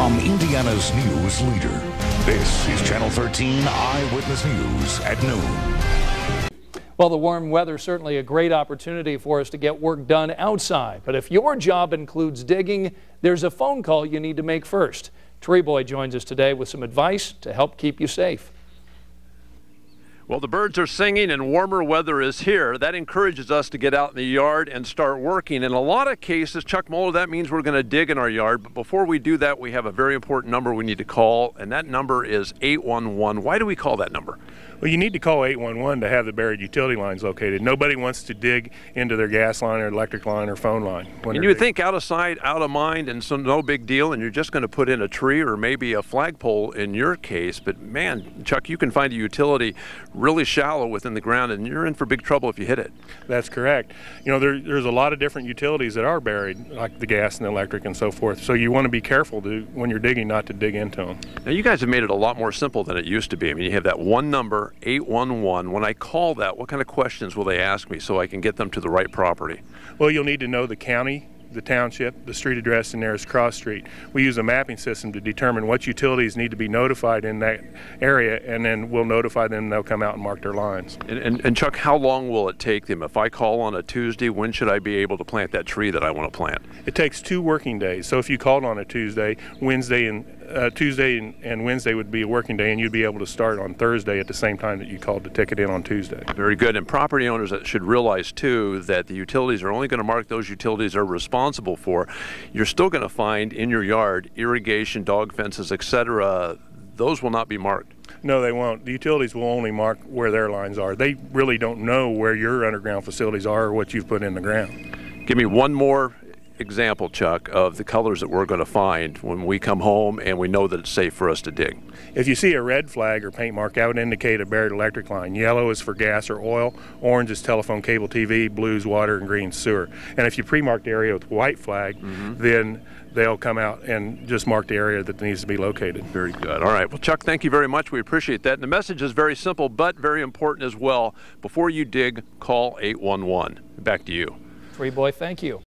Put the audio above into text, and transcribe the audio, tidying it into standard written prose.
From Indiana's news leader, this is Channel 13 Eyewitness News at noon. Well, the warm weather is certainly a great opportunity for us to get work done outside. But if your job includes digging, there's a phone call you need to make first. Tree Boy joins us today with some advice to help keep you safe. Well, the birds are singing and warmer weather is here. That encourages us to get out in the yard and start working. In a lot of cases, Chuck Moeller, that means we're going to dig in our yard. But before we do that, we have a very important number we need to call, and that number is 811. Why do we call that number? Well, you need to call 811 to have the buried utility lines located. Nobody wants to dig into their gas line or electric line or phone line. And you would think out of sight, out of mind, and so no big deal, and you're just going to put in a tree or maybe a flagpole in your case. But man, Chuck, you can find a utility really shallow within the ground, and you're in for big trouble if you hit it. That's correct. You know, there's a lot of different utilities that are buried, like the gas and the electric and so forth. So you want to be careful when you're digging not to dig into them. Now, you guys have made it a lot more simple than it used to be. I mean, you have that one number, 811. When I call that, what kind of questions will they ask me so I can get them to the right property? Well, you'll need to know the county, the township, the street address, and nearest cross street. We use a mapping system to determine what utilities need to be notified in that area, and then we'll notify them and they'll come out and mark their lines. And Chuck, how long will it take them? If I call on a Tuesday, when should I be able to plant that tree that I want to plant? It takes 2 working days. So if you called on a Tuesday, Tuesday and Wednesday would be a working day, and you'd be able to start on Thursday at the same time that you called the ticket in on Tuesday. Very good. And property owners should realize too that the utilities are only going to mark those utilities they're responsible for. You're still going to find in your yard irrigation, dog fences, etc. Those will not be marked. No, they won't. The utilities will only mark where their lines are. They really don't know where your underground facilities are or what you've put in the ground. Give me one more example, Chuck, of the colors that we're going to find when we come home and we know that it's safe for us to dig. If you see a red flag or paint mark, that would indicate a buried electric line. Yellow is for gas or oil, orange is telephone, cable, TV, blue is water, and green is sewer. And if you pre-mark the area with white flag, then they'll come out and just mark the area that needs to be located. Very good. All right. Well, Chuck, thank you very much. We appreciate that. And the message is very simple, but very important as well. Before you dig, call 811. Back to you. Tree Boy, thank you.